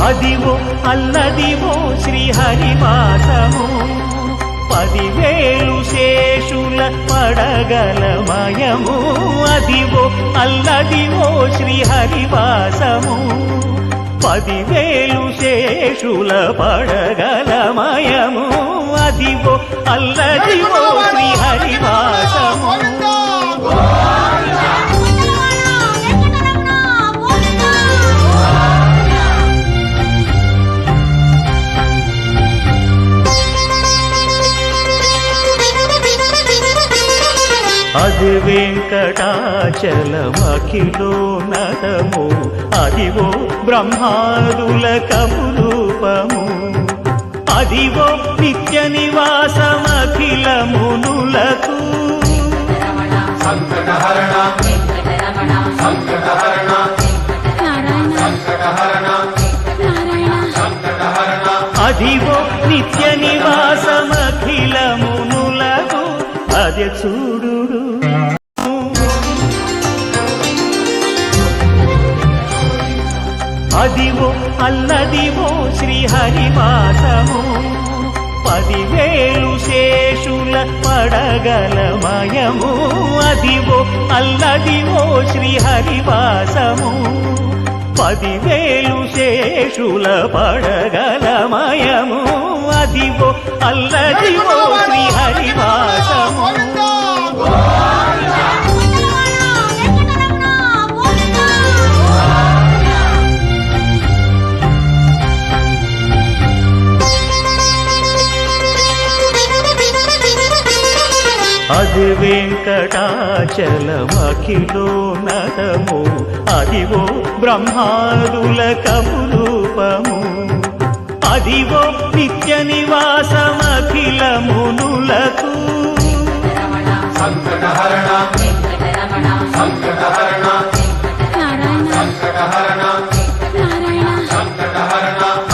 అదివో అల్లదివో శ్రీహరివాసము 10,000 శేషుల పడగలమయము. అదివో అల్లదివో శ్రీహరివాసము 10,000 శేషుల పడగలమయము. అదివో అల్లదివో శ్రీహరివాసము. అది వెంకటాచలమఖిలోన్నతము. అదివో బ్రహ్మాదుల కపురూపము. అదివో నిత్య నివాసమఖిలమునులకు. అదివో నిత్య నివాసమఖిలమునులకు. అది చూడు అదివో అల్లదివో శ్రీహరివాసము 10,000 శేషుల పడగలమయము. అదివో అల్లదివో శ్రీహరివాసము 10,000 శేషుల పడగలమయము. అదివో అల్లదివో శ్రీహరివాసము. అది వెంకటాచలమఖిలోన్నతము. అదివో బ్రహ్మాదుల కపురూపము. అదివో నిత్య నివాసమఖిలమునులకు.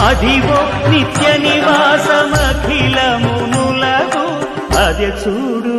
అదివో నిత్య నివాసమఖిలమునులకు. అది చూడు